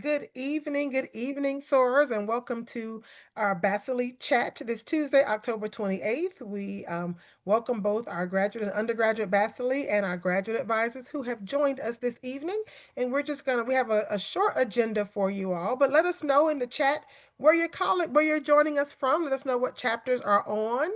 Good evening, soarers, and welcome to our Basilei chat this Tuesday, October 28th. We welcome both our graduate and undergraduate Basilei and our graduate advisors who have joined us this evening. And we have a short agenda for you all, but let us know in the chat where you're joining us from. Let us know what chapters are on.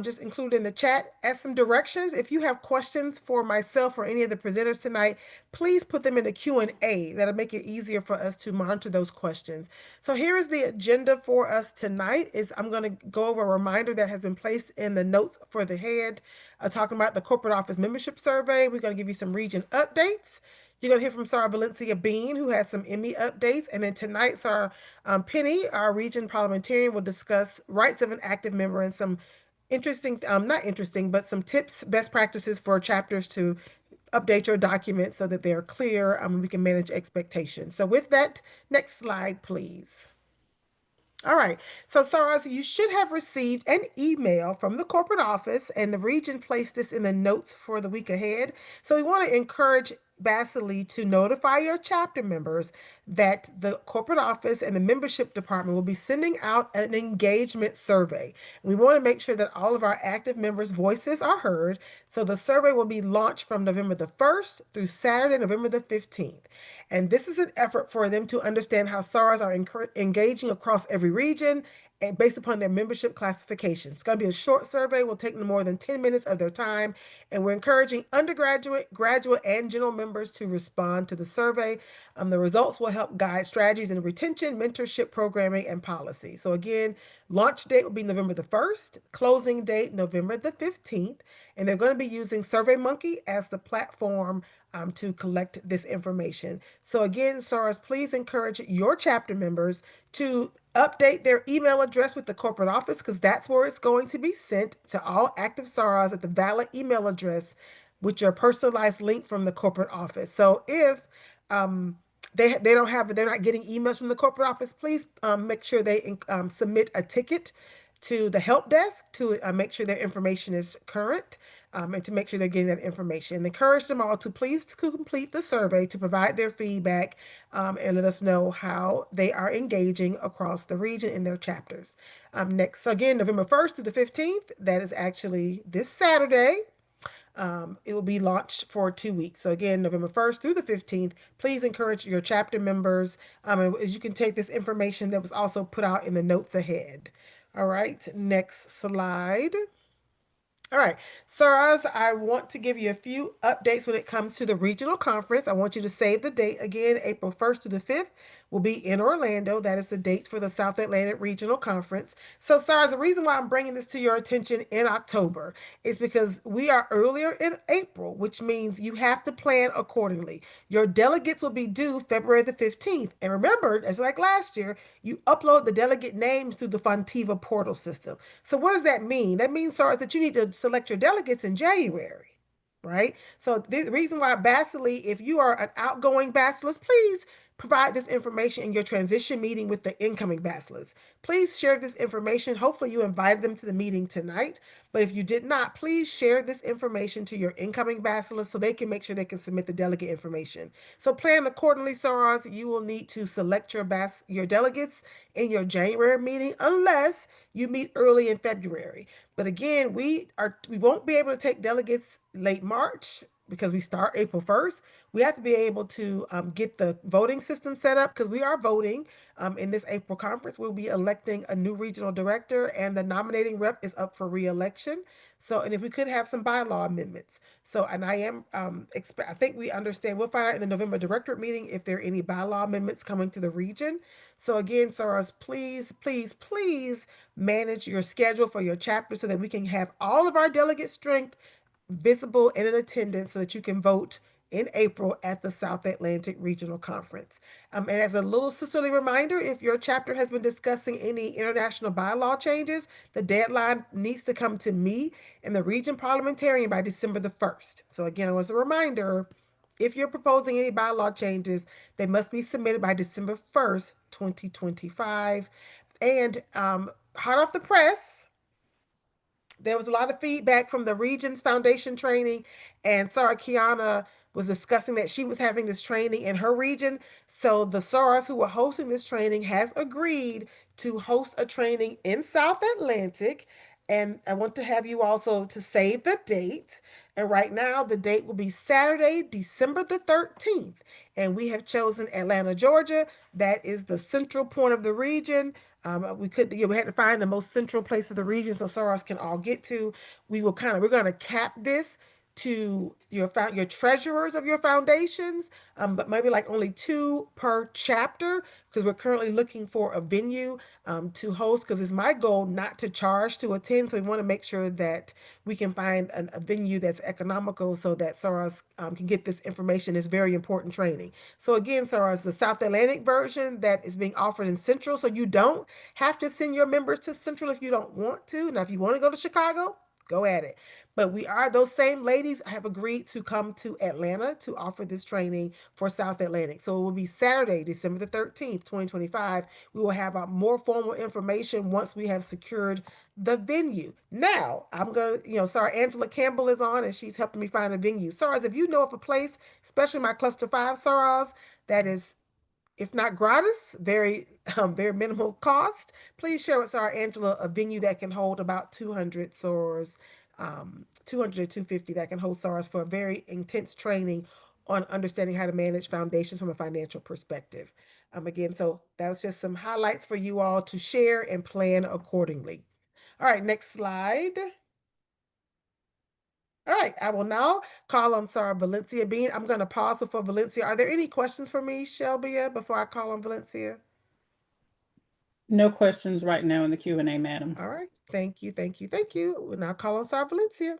Just include in the chat as some directions. If you have questions for myself or any of the presenters tonight, please put them in the Q&A. That'll make it easier for us to monitor those questions. So here is the agenda for us tonight. I'm going to go over a reminder that has been placed in the notes for the head, talking about the corporate office membership survey. We're going to give you some region updates. You're going to hear from SAR Valencia Bean, who has some Emmy updates. And then tonight, SAR Penny, our region parliamentarian, will discuss rights of an active member and some not interesting, but some tips, best practices for chapters to update your documents so that they're clear, and we can manage expectations. So with that, next slide, please. All right. So, Saras, you should have received an email from the corporate office, and the region placed this in the notes for the week ahead. So, we want to encourage Basilei to notify your chapter members that the corporate office and the membership department will be sending out an engagement survey. We want to make sure that all of our active members' voices are heard. So, the survey will be launched from November the 1st through Saturday, November the 15th. And this is an effort for them to understand how SARs are engaging across every region and based upon their membership classification. It's going to be a short survey, will take no more than 10 minutes of their time. And we're encouraging undergraduate, graduate, and general members to respond to the survey. The results will help guide strategies in retention, mentorship, programming, and policy. So again, launch date will be November the 1st, closing date November the 15th. And they're going to be using SurveyMonkey as the platform to collect this information. So again, SARS, please encourage your chapter members to update their email address with the corporate office, because that's where it's going to be sent to all active SARs at the valid email address with your personalized link from the corporate office. So if they're not getting emails from the corporate office, please make sure they submit a ticket to the help desk to make sure their information is current, and to make sure they're getting that information. Encourage them all to please complete the survey to provide their feedback, and let us know how they are engaging across the region in their chapters. Next, so again, November 1st to the 15th, that is actually this Saturday. It will be launched for 2 weeks. So again, November 1st through the 15th, please encourage your chapter members. As you can take this information that was also put out in the notes ahead. All right, next slide. All right, Saras, I want to give you a few updates when it comes to the regional conference. I want you to save the date again. April 1st to the 5th will be in Orlando. That is the dates for the South Atlantic Regional Conference. So, Saras, the reason why I'm bringing this to your attention in October is because we are earlier in April, which means you have to plan accordingly. Your delegates will be due February the 15th. And remember, as like last year, you upload the delegate names through the Fontiva portal system. So what does that mean? That means, Saras, that you need to select your delegates in January, right? So the reason why Basilei, if you are an outgoing bachelor's, please provide this information in your transition meeting with the incoming bachelors. Please share this information. Hopefully you invited them to the meeting tonight, but if you did not, please share this information to your incoming bachelors so they can make sure they can submit the delegate information. So plan accordingly, Saras. You will need to select your delegates in your January meeting unless you meet early in February. But again, we won't be able to take delegates late March because we start April 1st. We have to be able to get the voting system set up because we are voting in this April conference. We'll be electing a new regional director, and the nominating rep is up for re-election. So, and if we could have some bylaw amendments. So, and I think we understand. We'll find out in the November directorate meeting if there are any bylaw amendments coming to the region. So again, Saras, please, please, please manage your schedule for your chapter so that we can have all of our delegate strength visible and in attendance so that you can vote in April at the South Atlantic Regional Conference. And as a little sisterly reminder, if your chapter has been discussing any international bylaw changes, the deadline needs to come to me and the region parliamentarian by December the 1st. So again, as a reminder, if you're proposing any bylaw changes, they must be submitted by December 1st, 2025. And hot off the press, there was a lot of feedback from the Regions Foundation training, and Sarah Kiana was discussing that she was having this training in her region. So the SARs who were hosting this training has agreed to host a training in South Atlantic. And I want to have you also to save the date. And right now, the date will be Saturday, December the 13th. And we have chosen Atlanta, Georgia. That is the central point of the region. We had to find the most central place of the region so SARs can all get to. We're going to cap this to your treasurers of your foundations, but maybe like only two per chapter because we're currently looking for a venue to host because it's my goal not to charge to attend. So we want to make sure that we can find a venue that's economical so that SARS can get this information. It's very important training. So again, SARS, the South Atlantic version that is being offered in Central. So you don't have to send your members to Central if you don't want to. Now, if you want to go to Chicago, go at it. But those same ladies have agreed to come to Atlanta to offer this training for South Atlantic. So it will be Saturday, December the 13th, 2025. We will have more formal information once we have secured the venue. Now, I'm going to, Sarah Angela Campbell is on and she's helping me find a venue. Sarah's, if you know of a place, especially my cluster 5 Sarah's, that is, if not gratis, very minimal cost, please share with Sarah Angela a venue that can hold about 200 SARs, 200 to 250 that can hold SARs for a very intense training on understanding how to manage foundations from a financial perspective. Again, so that was just some highlights for you all to share and plan accordingly. All right, next slide. All right, I will now call on Sarah Valencia Bean. I'm going to pause before Valencia. Are there any questions for me, Shelby, before I call on Valencia? No questions right now in the Q&A, madam. All right, thank you, thank you, thank you. We'll now call on Sarah Valencia.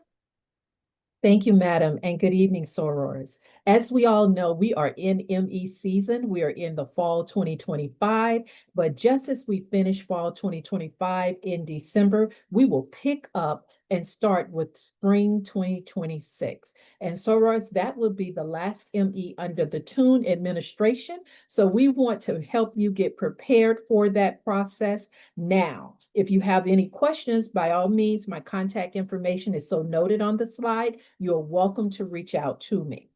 Thank you, Madam, and good evening, sorors. As we all know, we are in ME season. We are in the fall 2025, but just as we finish fall 2025 in December, we will pick up and start with spring 2026. And sorors, that will be the last ME under the Tune administration. So we want to help you get prepared for that process now. If you have any questions, by all means, my contact information is so noted on the slide. You're welcome to reach out to me.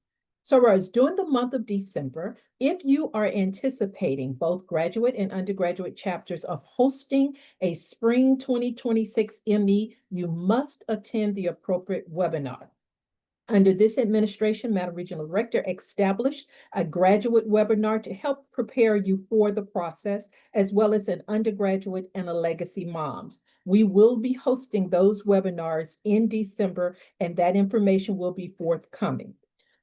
So, Rose, during the month of December, if you are anticipating both graduate and undergraduate chapters of hosting a spring 2026 ME, you must attend the appropriate webinar. Under this administration, Madam Regional Director established a graduate webinar to help prepare you for the process, as well as an undergraduate and a legacy moms. We will be hosting those webinars in December, and that information will be forthcoming.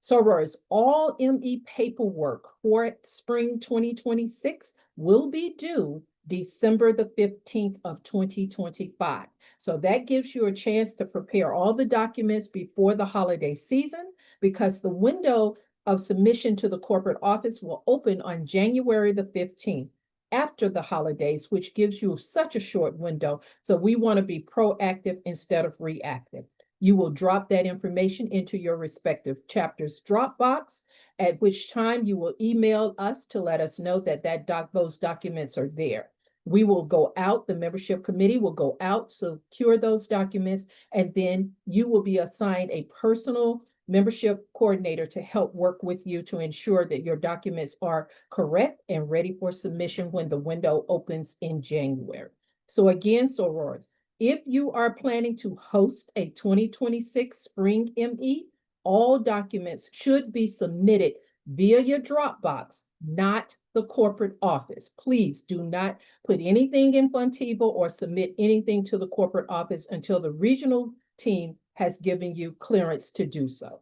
So, Rose, all ME paperwork for spring 2026 will be due December the 15th of 2025. So that gives you a chance to prepare all the documents before the holiday season, because the window of submission to the corporate office will open on January the 15th after the holidays, which gives you such a short window. So we want to be proactive instead of reactive. You will drop that information into your respective chapters Dropbox, at which time you will email us to let us know that those documents are there. We will go out, the membership committee will go out, secure those documents, and then you will be assigned a personal membership coordinator to help work with you to ensure that your documents are correct and ready for submission when the window opens in January. So again, sorors, if you are planning to host a 2026 spring ME, all documents should be submitted via your Dropbox, not the corporate office. Please do not put anything in Funtivo or submit anything to the corporate office until the regional team has given you clearance to do so.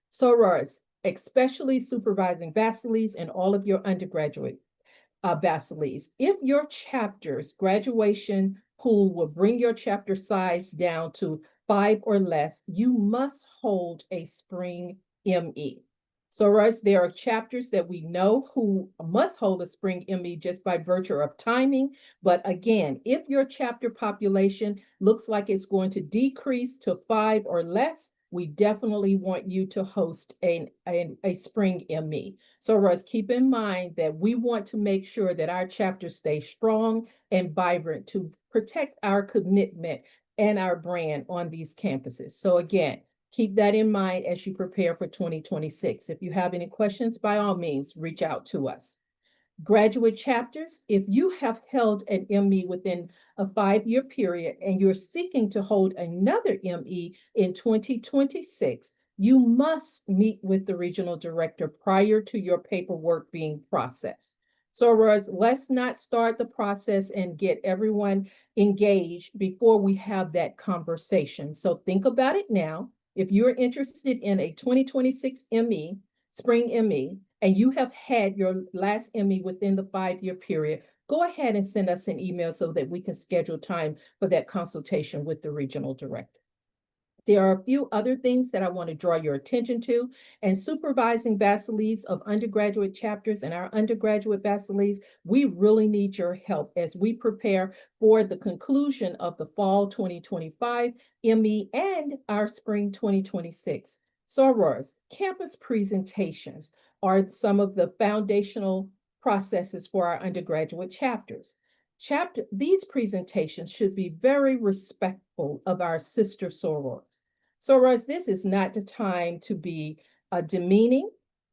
Sorors, especially supervising Basileis and all of your undergraduate Basileis, if your chapter's graduation pool will bring your chapter size down to 5 or less, you must hold a spring ME. So, Russ, there are chapters that we know who must hold a spring ME just by virtue of timing. But again, if your chapter population looks like it's going to decrease to 5 or less, we definitely want you to host a spring ME. So, Russ, keep in mind that we want to make sure that our chapters stay strong and vibrant to protect our commitment and our brand on these campuses. So again, Keep that in mind as you prepare for 2026. If you have any questions, by all means, reach out to us. Graduate chapters, if you have held an ME within a 5-year period and you're seeking to hold another ME in 2026, you must meet with the regional director prior to your paperwork being processed. So, Roz, let's not start the process and get everyone engaged before we have that conversation. So think about it now. If you're interested in a 2026 ME, spring ME, and you have had your last ME within the 5-year period, go ahead and send us an email so that we can schedule time for that consultation with the regional director. There are a few other things that I want to draw your attention to. And supervising Basileis of undergraduate chapters and our undergraduate Basileis, we really need your help as we prepare for the conclusion of the fall 2025 ME and our spring 2026. Sorors, campus presentations are some of the foundational processes for our undergraduate chapters. These presentations should be very respectful of our sister sorors. Sorors, this is not the time to be demeaning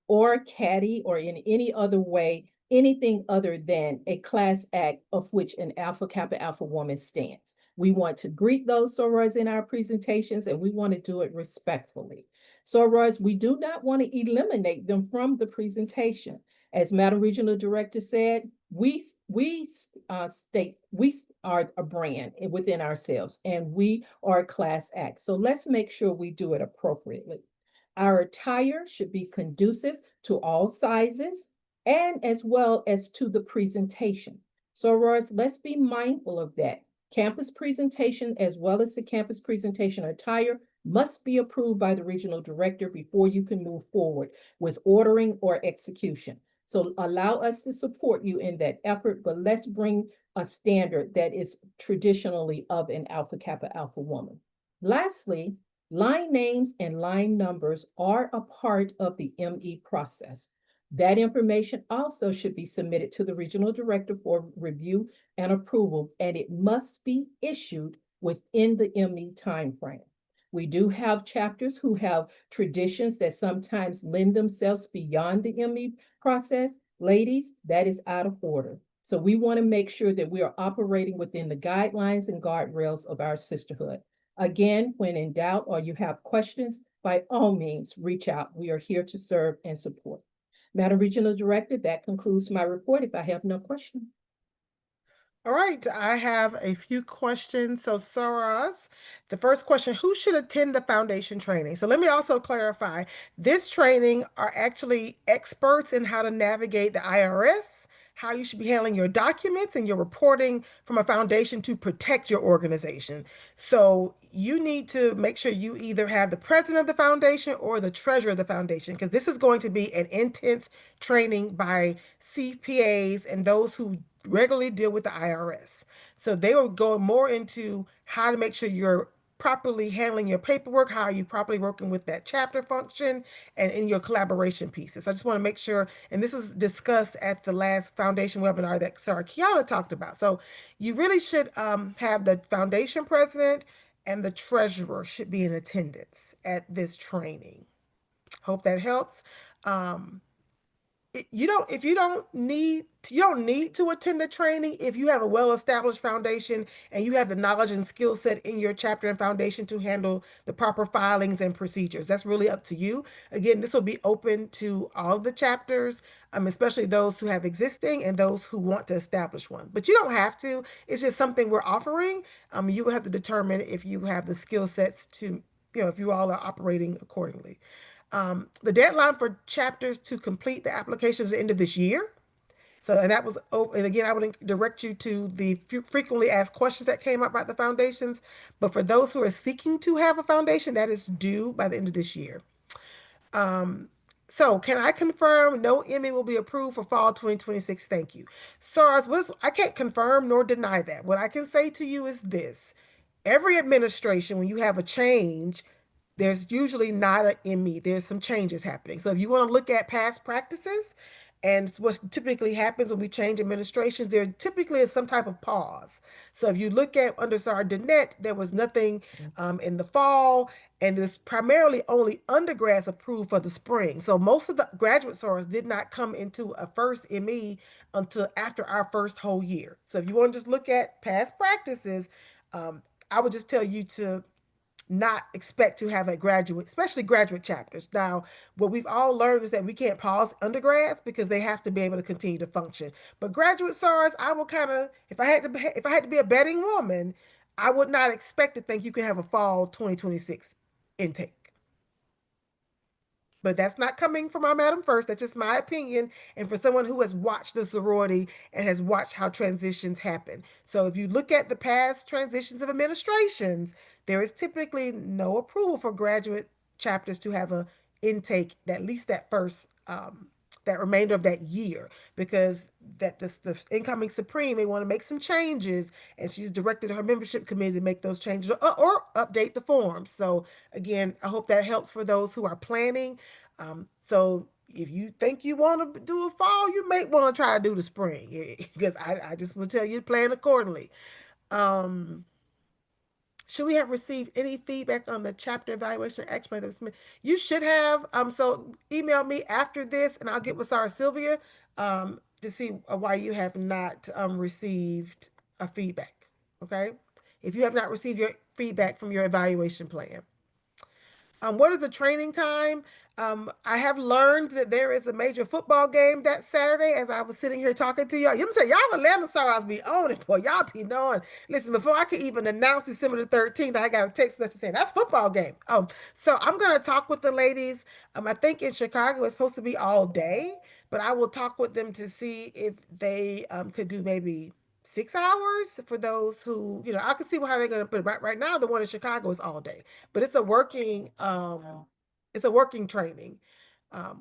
or catty or in any other way, anything other than a class act of which an Alpha Kappa Alpha woman stands. We want to greet those sorors in our presentations and we want to do it respectfully. Sorors, we do not want to eliminate them from the presentation. As Madam Regional Director said, we state we are a brand within ourselves and we are a class act. So let's make sure we do it appropriately. Our attire should be conducive to all sizes and as well as to the presentation. So Royce, let's be mindful of that. Campus presentation as well as the campus presentation attire must be approved by the regional director before you can move forward with ordering or execution. So allow us to support you in that effort, but let's bring a standard that is traditionally of an Alpha Kappa Alpha woman. Lastly, line names and line numbers are a part of the ME process. That information also should be submitted to the regional director for review and approval, and it must be issued within the ME timeframe. We do have chapters who have traditions that sometimes lend themselves beyond the ME process. Ladies, that is out of order. So we want to make sure that we are operating within the guidelines and guardrails of our sisterhood. Again, when in doubt or you have questions, by all means, reach out. We are here to serve and support. Madam Regional Director, that concludes my report if I have no questions. All right, I have a few questions. So, Soros, the first question, who should attend the foundation training? So let me also clarify, this training are actually experts in how to navigate the IRS, how you should be handling your documents and your reporting from a foundation to protect your organization. So you need to make sure you either have the president of the foundation or the treasurer of the foundation, because this is going to be an intense training by CPAs and those who regularly deal with the IRS. So they will go more into how to make sure you're properly handling your paperwork, how you properly working with that chapter function and in your collaboration pieces. I just want to make sure, and this was discussed at the last foundation webinar that Sarah Kiana talked about. So you really should have the foundation president and the treasurer should be in attendance at this training. Hope that helps. You don't need to attend the training if you have a well-established foundation and you have the knowledge and skill set in your chapter and foundation to handle the proper filings and procedures. That's really up to you. Again, this will be open to all of the chapters, especially those who have existing and those who want to establish one. But you don't have to. It's just something we're offering. You will have to determine if you have the skill sets to, if you all are operating accordingly. The deadline for chapters to complete the application is the end of this year. So, and that was, and again, I would direct you to the frequently asked questions that came up about the foundations. But for those who are seeking to have a foundation, that is due by the end of this year. So can I confirm no ME will be approved for fall 2026? Thank you. SARS, I can't confirm nor deny that. What I can say to you is this. Every administration, when you have a change, there's usually not an ME. There's some changes happening. So if you want to look at past practices, And it's what typically happens when we change administrations. There typically is some type of pause. So if you look at under SAR Danette, there was nothing in the fall, and it's primarily only undergrads approved for the spring. So most of the graduate SARs did not come into a first ME until after our first whole year. So if you want to just look at past practices, um, I would just tell you to not expect to have a graduate, especially graduate chapters. Now, what we've all learned is that we can't pause undergrads because they have to be able to continue to function. But graduate SARs, I will kind of, if I had to be a betting woman, I would not expect to think you can have a fall 2026 intake. But that's not coming from our Madam First. That's just my opinion. And for someone who has watched the sorority and has watched how transitions happen. So if you look at the past transitions of administrations, there is typically no approval for graduate chapters to have a intake, at least that first that remainder of that year, because that the incoming supreme may want to make some changes, and she's directed her membership committee to make those changes or update the forms. So again, I hope that helps for those who are planning. So if you think you want to do a fall, you may want to try to do the spring, because I just will tell you to plan accordingly. Um, should we have received any feedback on the chapter evaluation action by the Smith? You should have. So email me after this, and I'll get with Sarah Sylvia to see why you have not received a feedback. Okay, if you have not received your feedback from your evaluation plan. What is the training time? I have learned that there is a major football game that Saturday as I was sitting here talking to y'all. You say y'all Atlanta Stars be on it, boy. Y'all be knowing. Listen, before I could even announce December the 13th, I got a text message saying that's football game. So I'm gonna talk with the ladies. I think in Chicago it's supposed to be all day, but I will talk with them to see if they could do maybe 6 hours for those who, I can see how they're gonna put it. Right now, the one in Chicago is all day, but it's a working training.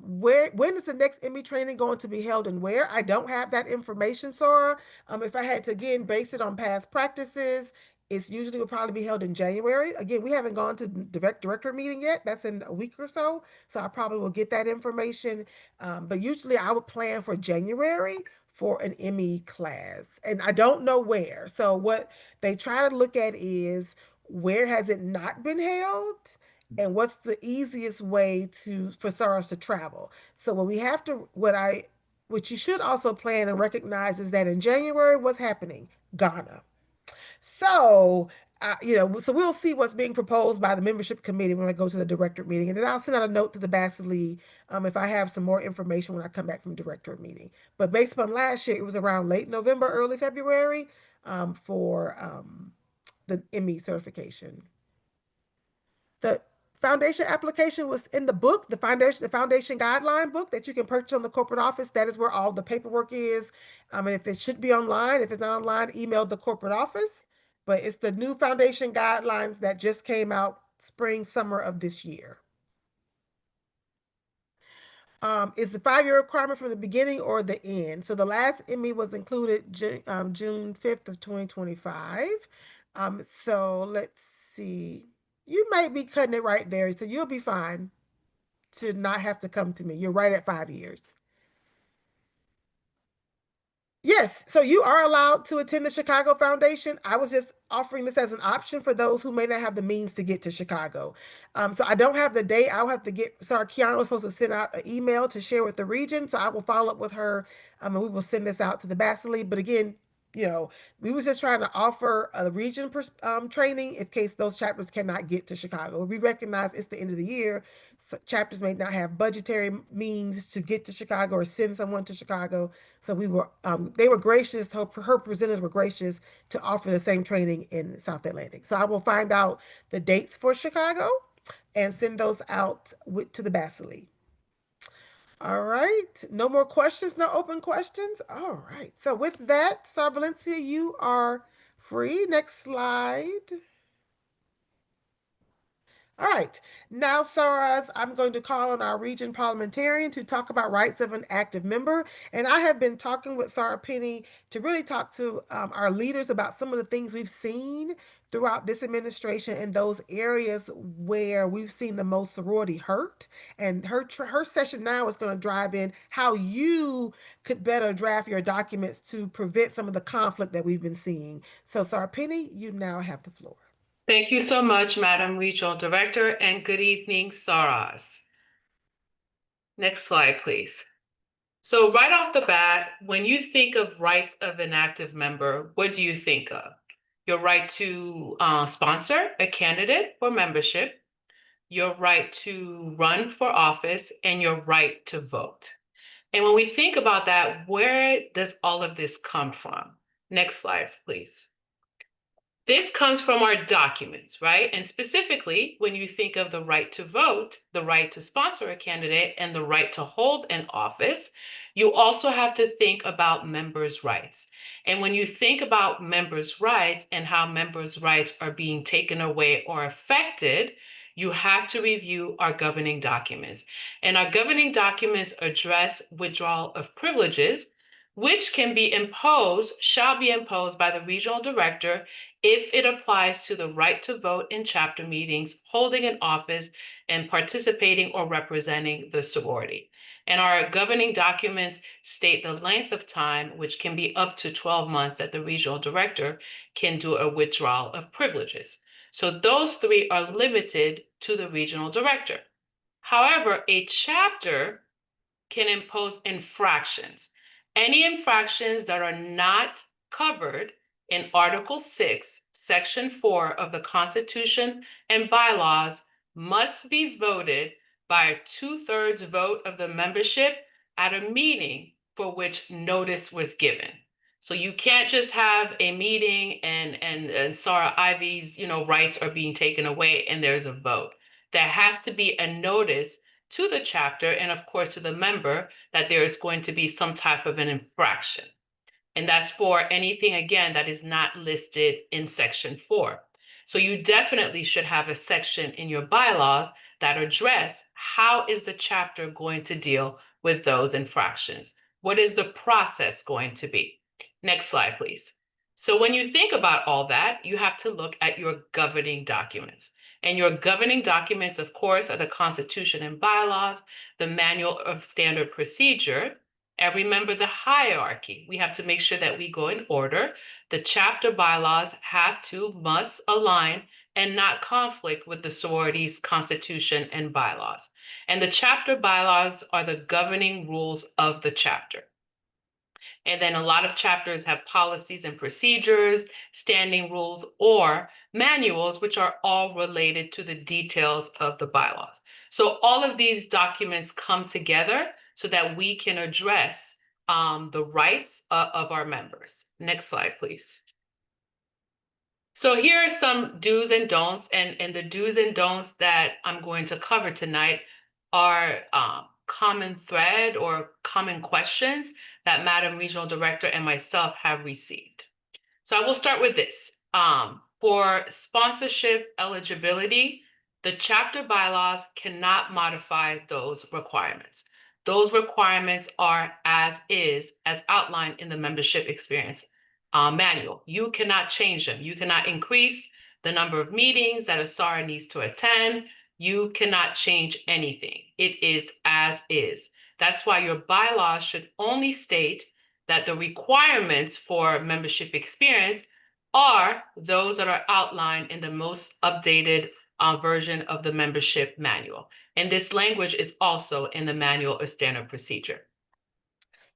When is the next ME training going to be held and where? I don't have that information, Sora. If I had to again base it on past practices, it's usually will probably be held in January. Again, we haven't gone to director meeting yet. That's in a week or so. So I probably will get that information. But usually I would plan for January for an ME class. And I don't know where. So what they try to look at is where has it not been held? And what's the easiest way for SARS to travel? So what we have to, what you should also plan and recognize is that in January, what's happening? Ghana. So, so we'll see what's being proposed by the membership committee when I go to the director meeting. And then I'll send out a note to the Basilei if I have some more information when I come back from director meeting. But based upon last year, it was around late November, early February for the ME certification. The foundation application was in the book, the foundation guideline book that you can purchase on the corporate office. That is where all the paperwork is. And if it should be online, if it's not online, email the corporate office. But it's the new foundation guidelines that just came out spring, summer of this year. Is the 5-year requirement from the beginning or the end? So the last ME was included June 5th of 2025. So let's see. You might be cutting it right there, so you'll be fine to not have to come to me. You're right at 5 years. Yes, so you are allowed to attend the Chicago Foundation. I was just offering this as an option for those who may not have the means to get to Chicago. So I don't have the date. I'll have to sorry, Kiana was supposed to send out an email to share with the region. So I will follow up with her and we will send this out to the Basilei. But again, we was just trying to offer a region training in case those chapters cannot get to Chicago. We recognize it's the end of the year. So chapters may not have budgetary means to get to Chicago or send someone to Chicago. So they were gracious, her presenters were gracious to offer the same training in South Atlantic. So I will find out the dates for Chicago and send those out to the Basilei. All right. No more questions, no open questions. All right. So with that, Sar Valencia, you are free. Next slide. All right. Now, Saras, I'm going to call on our region parliamentarian to talk about rights of an active member. And I have been talking with Sarah Penny to really talk to our leaders about some of the things we've seen throughout this administration in those areas where we've seen the most sorority hurt. And her session now is going to drive in how you could better draft your documents to prevent some of the conflict that we've been seeing. So, Sarah Penny, you now have the floor. Thank you so much, Madam Regional Director, and good evening, Saras. Next slide, please. So right off the bat, when you think of rights of an active member, what do you think of? Your right to sponsor a candidate for membership, your right to run for office, and your right to vote. And when we think about that, where does all of this come from? Next slide, please. This comes from our documents, right? And specifically, when you think of the right to vote, the right to sponsor a candidate, and the right to hold an office, you also have to think about members' rights. And when you think about members' rights and how members' rights are being taken away or affected, you have to review our governing documents. And our governing documents address withdrawal of privileges, which can be imposed, shall be imposed by the regional director if it applies to the right to vote in chapter meetings, holding an office, and participating or representing the sorority. And our governing documents state the length of time, which can be up to 12 months, that the regional director can do a withdrawal of privileges. So those three are limited to the regional director. However, a chapter can impose infractions. Any infractions that are not covered in Article 6, Section 4 of the Constitution and bylaws must be voted by a 2/3 vote of the membership at a meeting for which notice was given. So you can't just have a meeting and Sarah Ivy's rights are being taken away and there's a vote. There has to be a notice to the chapter and of course to the member that there is going to be some type of an infraction. And that's for anything, again, that is not listed in Section 4. So you definitely should have a section in your bylaws that address how is the chapter going to deal with those infractions? What is the process going to be? Next slide, please. So when you think about all that, you have to look at your governing documents. And your governing documents, of course, are the Constitution and bylaws, the Manual of Standard Procedure, and remember the hierarchy. We have to make sure that we go in order. The chapter bylaws must align and not conflict with the sorority's constitution and bylaws. And the chapter bylaws are the governing rules of the chapter. And then a lot of chapters have policies and procedures, standing rules, or manuals, which are all related to the details of the bylaws. So all of these documents come together so that we can address the rights of our members. Next slide, please. So here are some do's and don'ts, and the do's and don'ts that I'm going to cover tonight are common thread or common questions that Madam Regional Director and myself have received. So I will start with this. For sponsorship eligibility, the chapter bylaws cannot modify those requirements. Those requirements are as is, as outlined in the membership experience manual. You cannot change them. You cannot increase the number of meetings that a SAR needs to attend. You cannot change anything. It is as is. That's why your bylaws should only state that the requirements for membership experience are those that are outlined in the most updated version of the membership manual. And this language is also in the Manual of Standard Procedure.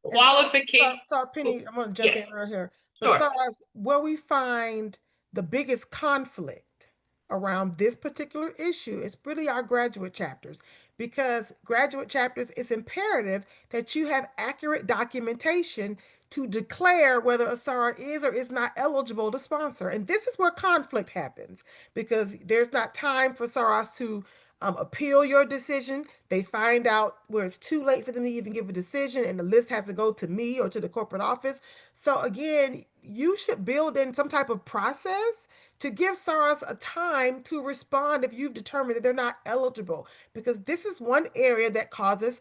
Qualification. Sorry, Penny, I'm going to jump Yes. in right here. Sure. But where we find the biggest conflict around this particular issue is really our graduate chapters, because graduate chapters, it's imperative that you have accurate documentation to declare whether a SAR is or is not eligible to sponsor. And this is where conflict happens, because there's not time for SARs to appeal your decision. They find out where it's too late for them to even give a decision, and the list has to go to me or to the corporate office. So again, you should build in some type of process to give SARs a time to respond if you've determined that they're not eligible, because this is one area that causes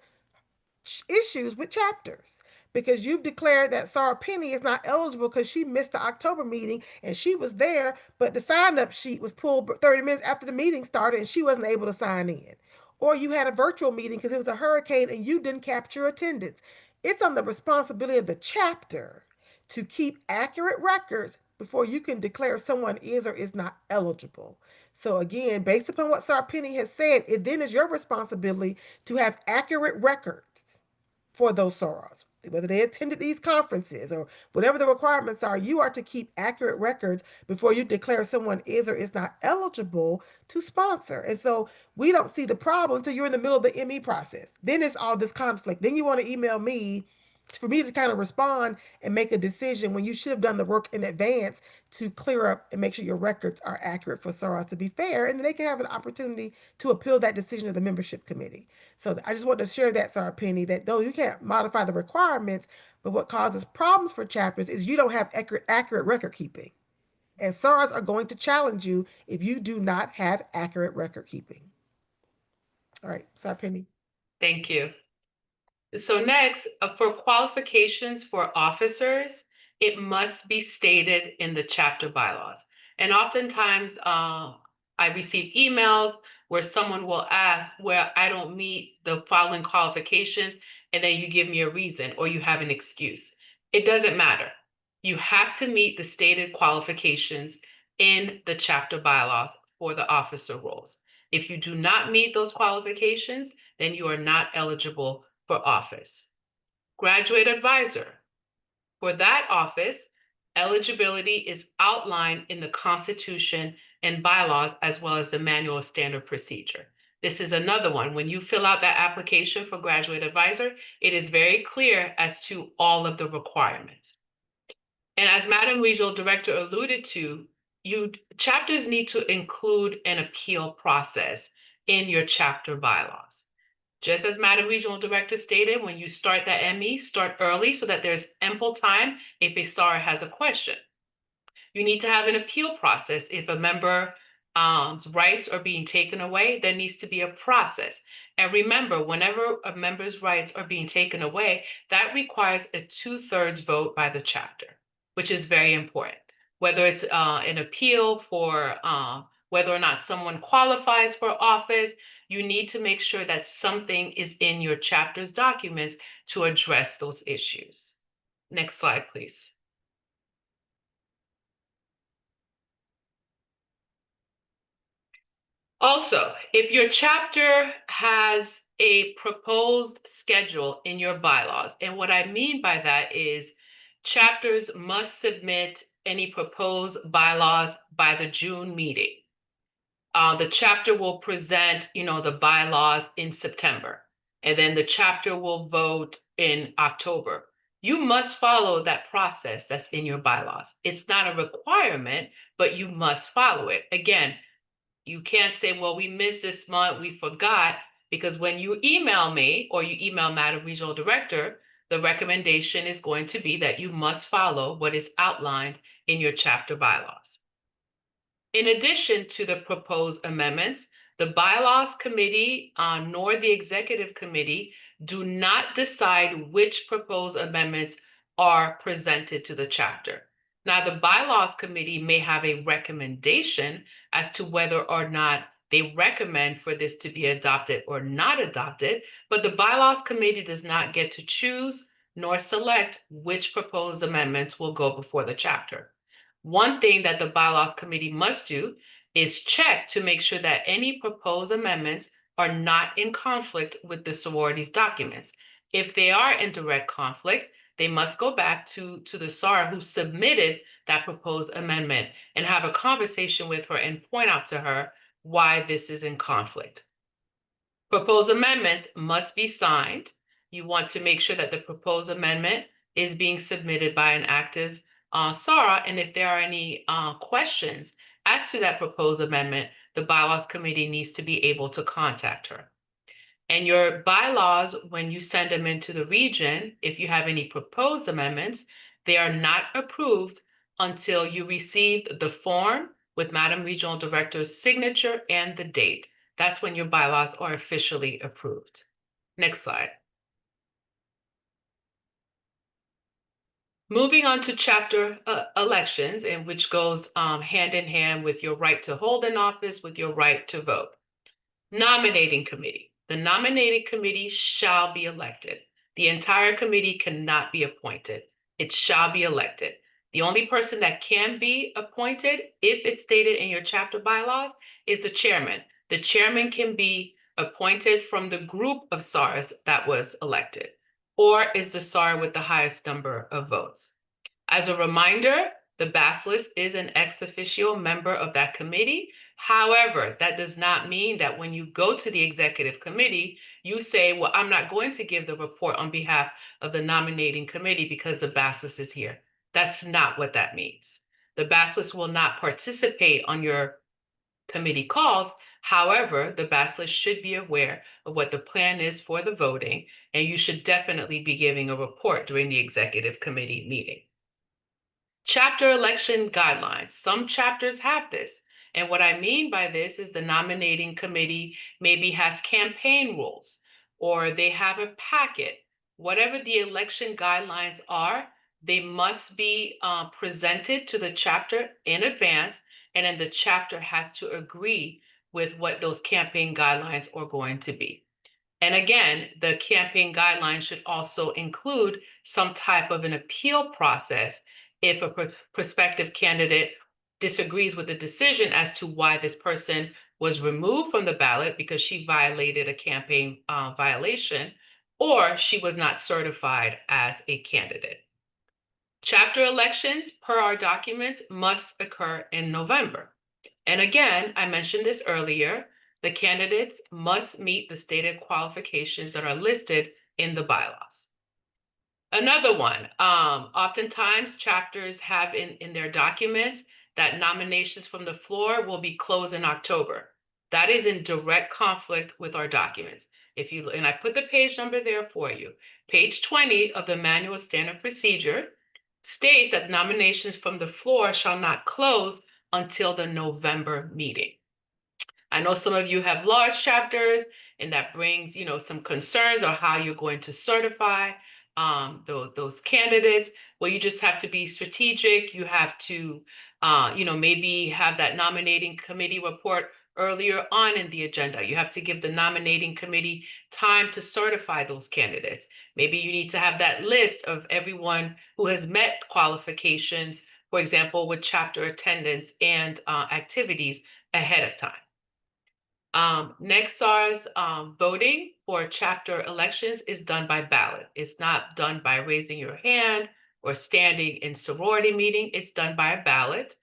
issues with chapters, because you've declared that Sarah Penny is not eligible because she missed the October meeting and she was there, but the sign-up sheet was pulled 30 minutes after the meeting started and she wasn't able to sign in. Or you had a virtual meeting because it was a hurricane and you didn't capture attendance. It's on the responsibility of the chapter to keep accurate records before you can declare someone is or is not eligible. So again, based upon what Sarah Penny has said, it then is your responsibility to have accurate records for those sorors. Whether they attended these conferences or whatever the requirements are, you are to keep accurate records before you declare someone is or is not eligible to sponsor. And so we don't see the problem until you're in the middle of the ME process. Then it's all this conflict. Then you want to email me for me to kind of respond and make a decision when you should have done the work in advance to clear up and make sure your records are accurate for SORAs to be fair, and then they can have an opportunity to appeal that decision to the membership committee. So I just want to share that, Sarah Penny, that though you can't modify the requirements, but what causes problems for chapters is you don't have accurate record keeping. And SARs are going to challenge you if you do not have accurate record keeping. All right, Sarah Penny. Thank you. So next, for qualifications for officers, it must be stated in the chapter bylaws. And oftentimes I receive emails where someone will ask, well, I don't meet the following qualifications, and then you give me a reason or you have an excuse. It doesn't matter. You have to meet the stated qualifications in the chapter bylaws for the officer roles. If you do not meet those qualifications, then you are not eligible for office. Graduate advisor. For that office, eligibility is outlined in the Constitution and bylaws, as well as the Manual of Standard Procedure. This is another one. When you fill out that application for graduate advisor, it is very clear as to all of the requirements. And as Madam Regional Director alluded to, chapters need to include an appeal process in your chapter bylaws. Just as Madam Regional Director stated, when you start that ME, start early so that there's ample time if a SAR has a question. You need to have an appeal process. If a member's rights are being taken away, there needs to be a process. And remember, whenever a member's rights are being taken away, that requires a 2/3 vote by the chapter, which is very important. Whether it's an appeal for whether or not someone qualifies for office, you need to make sure that something is in your chapter's documents to address those issues. Next slide, please. Also, if your chapter has a proposed schedule in your bylaws, and what I mean by that is chapters must submit any proposed bylaws by the June meeting. The chapter will present, the bylaws in September, and then the chapter will vote in October. You must follow that process that's in your bylaws. It's not a requirement, but you must follow it. Again, you can't say, well, we missed this month, we forgot, because when you email me or you email Madam Regional Director, the recommendation is going to be that you must follow what is outlined in your chapter bylaws. In addition to the proposed amendments, the Bylaws Committee nor the Executive Committee do not decide which proposed amendments are presented to the chapter. Now, the Bylaws Committee may have a recommendation as to whether or not they recommend for this to be adopted or not adopted, but the Bylaws Committee does not get to choose nor select which proposed amendments will go before the chapter. One thing that the Bylaws Committee must do is check to make sure that any proposed amendments are not in conflict with the sorority's documents. If they are in direct conflict, they must go back to the SAR who submitted that proposed amendment and have a conversation with her and point out to her why this is in conflict. Proposed amendments must be signed. You want to make sure that the proposed amendment is being submitted by an active SAR, and if there are any questions as to that proposed amendment, the Bylaws Committee needs to be able to contact her. And your bylaws, when you send them into the region, if you have any proposed amendments, they are not approved until you receive the form with Madam Regional Director's signature and the date. That's when your bylaws are officially approved. Next slide. Moving on to chapter elections, and which goes hand in hand with your right to hold an office, with your right to vote. Nominating committee. The nominating committee shall be elected. The entire committee cannot be appointed. It shall be elected. The only person that can be appointed, if it's stated in your chapter bylaws, is the chairman. The chairman can be appointed from the group of SARs that was elected, or is the SAR with the highest number of votes. As a reminder, the Basilei is an ex officio member of that committee. However, that does not mean that when you go to the executive committee, you say, well, I'm not going to give the report on behalf of the nominating committee because the Basilei is here. That's not what that means. The Basilei will not participate on your committee calls. However, the Basilei should be aware of what the plan is for the voting, and you should definitely be giving a report during the executive committee meeting. Chapter election guidelines. Some chapters have this. And what I mean by this is the nominating committee maybe has campaign rules, or they have a packet. Whatever the election guidelines are, they must be presented to the chapter in advance, and then the chapter has to agree with what those campaign guidelines are going to be. And again, the campaign guidelines should also include some type of an appeal process if a prospective candidate disagrees with the decision as to why this person was removed from the ballot because she violated a campaign violation, or she was not certified as a candidate. Chapter elections, per our documents, must occur in November. And again, I mentioned this earlier, the candidates must meet the stated qualifications that are listed in the bylaws. Another one, oftentimes chapters have in their documents that nominations from the floor will be closed in October. That is in direct conflict with our documents. And I put the page number there for you. Page 20 of the Manual Standard Procedure states that nominations from the floor shall not close until the November meeting. I know some of you have large chapters, and that brings, some concerns on how you're going to certify those candidates. Well, you just have to be strategic. You have to, maybe have that nominating committee report earlier on in the agenda. You have to give the nominating committee time to certify those candidates. Maybe you need to have that list of everyone who has met qualifications, for example, with chapter attendance and activities ahead of time. Next SAR's voting for chapter elections is done by ballot. It's not done by raising your hand or standing in sorority meeting. It's done by a ballot,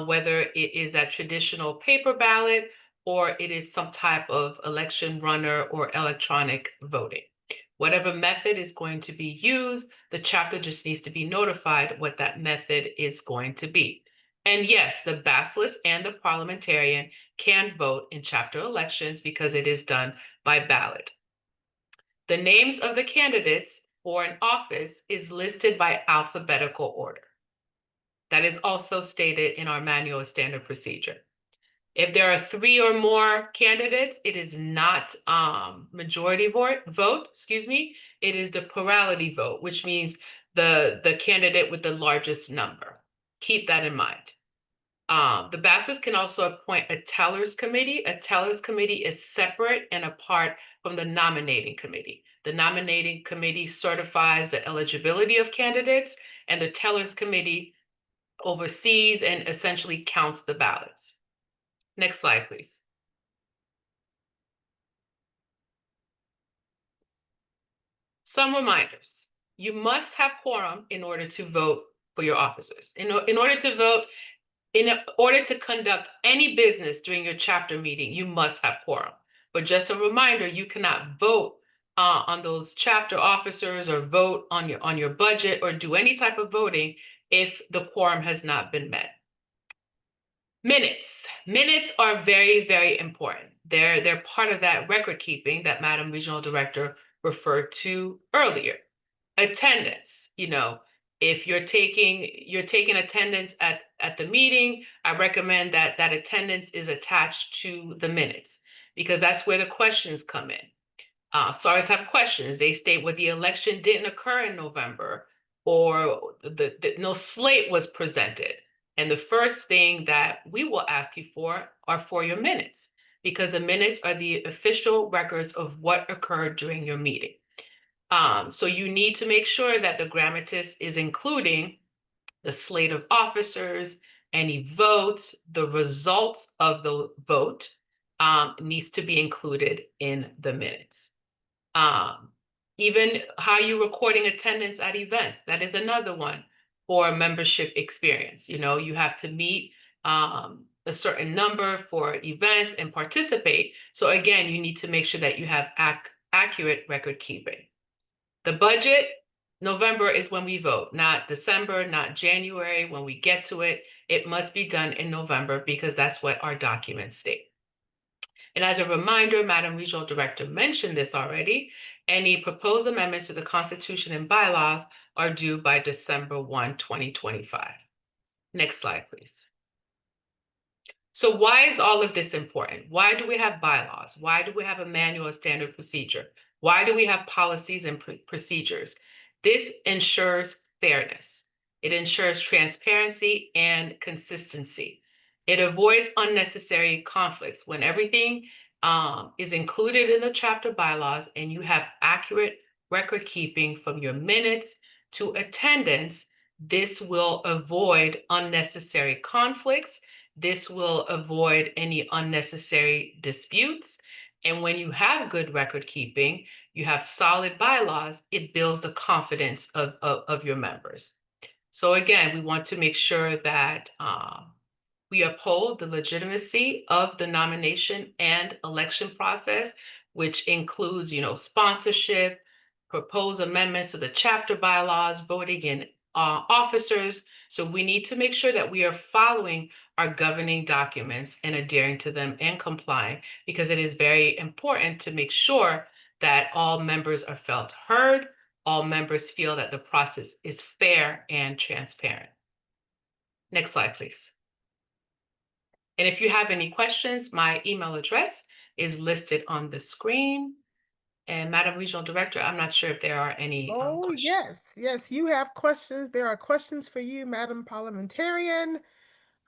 whether it is a traditional paper ballot or it is some type of election runner or electronic voting. Whatever method is going to be used, the chapter just needs to be notified what that method is going to be. And yes, the Basilei and the parliamentarian can vote in chapter elections because it is done by ballot. The names of the candidates for an office is listed by alphabetical order. That is also stated in our Manual of Standard Procedure. If there are 3 or more candidates, it is not majority vote, it is the plurality vote, which means the candidate with the largest number. Keep that in mind. The Basilei can also appoint a tellers committee. A tellers committee is separate and apart from the nominating committee. The nominating committee certifies the eligibility of candidates, and the tellers committee oversees and essentially counts the ballots. Next slide, please. Some reminders. You must have quorum in order to vote for your officers. In order to vote, in order to conduct any business during your chapter meeting, you must have quorum. But just a reminder, you cannot vote on those chapter officers or vote on your budget or do any type of voting if the quorum has not been met. Minutes. Minutes are very, very important. They're part of that record keeping that Madam Regional Director referred to earlier. Attendance, If you're taking attendance at the meeting, I recommend that that attendance is attached to the minutes, because that's where the questions come in. SARs have questions. They state where the election didn't occur in November, or no slate was presented. And the first thing that we will ask you for are for your minutes, because the minutes are the official records of what occurred during your meeting. So you need to make sure that the grammatis is including the slate of officers, any votes, the results of the vote needs to be included in the minutes. Even how you recording attendance at events, that is another one for membership experience. You know, you have to meet a certain number for events and participate. So again, you need to make sure that you have accurate record keeping. The budget, November is when we vote, not December, not January. When we get to it, it must be done in November, because that's what our documents state. And as a reminder, Madam Regional Director mentioned this already, any proposed amendments to the Constitution and bylaws are due by December 1, 2025. Next slide, please. So why is all of this important? Why do we have bylaws? Why do we have a manual of standard procedure? Why do we have policies and procedures? This ensures fairness. It ensures transparency and consistency. It avoids unnecessary conflicts. When everything is included in the chapter bylaws and you have accurate record keeping from your minutes to attendance, this will avoid unnecessary conflicts. This will avoid any unnecessary disputes. And when you have good record keeping, you have solid bylaws, it builds the confidence of your members. So again, we want to make sure that we uphold the legitimacy of the nomination and election process, which includes, sponsorship, propose amendments to the chapter bylaws, voting in officers. So we need to make sure that we are following our governing documents and adhering to them and complying, because it is very important to make sure that all members are felt heard, all members feel that the process is fair and transparent. Next slide, please. And if you have any questions, my email address is listed on the screen. And Madam Regional Director, I'm not sure if there are any Oh, questions. yes, you have questions. There are questions for you, Madam Parliamentarian.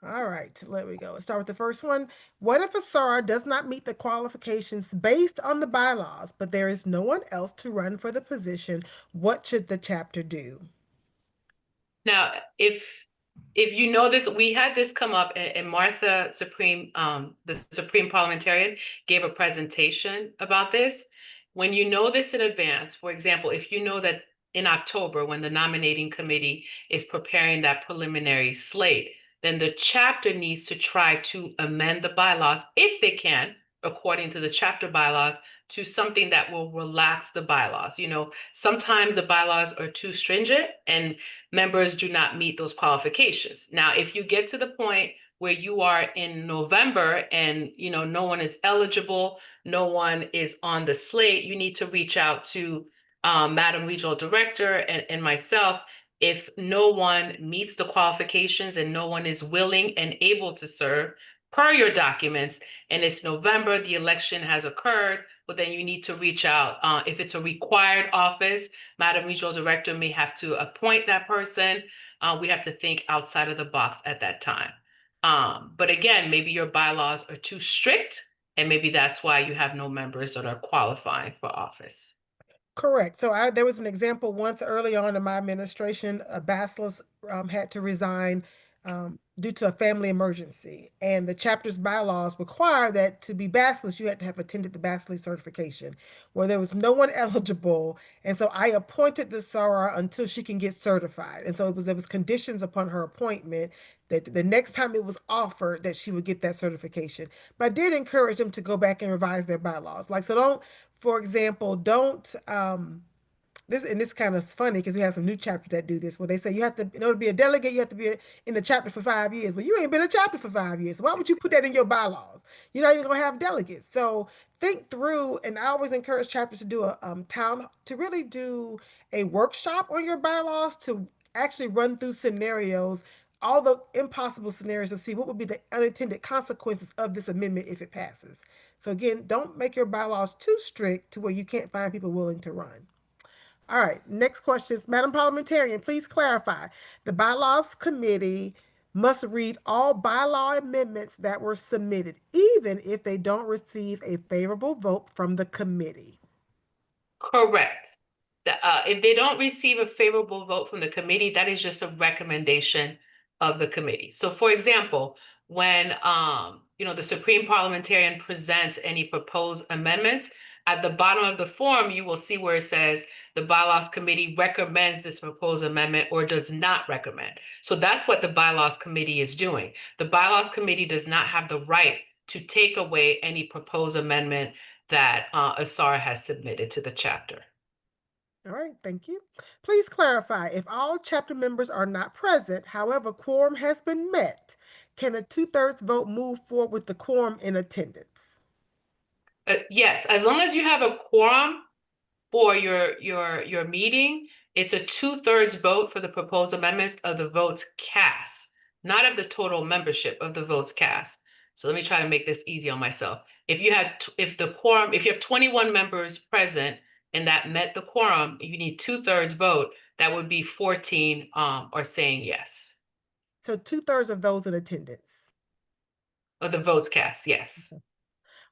All right, let me go. Let's start with the first one. What if a SAR does not meet the qualifications based on the bylaws, but there is no one else to run for the position? What should the chapter do? Now, if you know this, we had this come up, and Martha Supreme, the Supreme Parliamentarian, gave a presentation about this. When you know this in advance, for example, if you know that in October, when the nominating committee is preparing that preliminary slate, then the chapter needs to try to amend the bylaws, if they can, according to the chapter bylaws, to something that will relax the bylaws. Sometimes the bylaws are too stringent and members do not meet those qualifications. Now, if you get to the point where you are in November and no one is eligible, no one is on the slate, you need to reach out to Madam Regional Director and myself. If no one meets the qualifications and no one is willing and able to serve per your documents, and it's November, the election has occurred, but then you need to reach out. If it's a required office, Madam Regional Director may have to appoint that person. We have to think outside of the box at that time. But again, maybe your bylaws are too strict, and maybe that's why you have no members that are qualifying for office. Correct. So there was an example once early on in my administration. Basilei had to resign due to a family emergency, and the chapter's bylaws require that to be Basilei, you had to have attended the Basilei certification. Well, there was no one eligible, and so I appointed the SAR until she can get certified. And so there was conditions upon her appointment that the next time it was offered that she would get that certification. But I did encourage them to go back and revise their bylaws. Like, so don't, for example, don't this kind of funny because we have some new chapters that do this where they say you have to, in order to be a delegate, you have to be in the chapter for 5 years. But you ain't been a chapter for 5 years. So why would you put that in your bylaws? You're not even gonna have delegates. So think through, and I always encourage chapters to do a to really do a workshop on your bylaws to actually run through scenarios, all the impossible scenarios, to see what would be the unintended consequences of this amendment if it passes. So again, don't make your bylaws too strict to where you can't find people willing to run. All right, next question is, Madam Parliamentarian, please clarify. The Bylaws Committee must read all bylaw amendments that were submitted, even if they don't receive a favorable vote from the committee. Correct. If they don't receive a favorable vote from the committee, that is just a recommendation of the committee. So for example, when the Supreme Parliamentarian presents any proposed amendments, at the bottom of the form, you will see where it says the Bylaws Committee recommends this proposed amendment or does not recommend. So that's what the Bylaws Committee is doing. The Bylaws Committee does not have the right to take away any proposed amendment that a SAR has submitted to the chapter. All right, thank you. Please clarify, if all chapter members are not present, however, quorum has been met, can a 2/3 vote move forward with the quorum in attendance? Yes, as long as you have a quorum for your meeting, it's a 2/3 vote for the proposed amendments of the votes cast, not of the total membership of the votes cast. So let me try to make this easy on myself. If you have 21 members present and that met the quorum, you need 2/3 vote. That would be 14 are saying yes. So 2/3 of those in attendance. Of the votes cast, yes. Okay.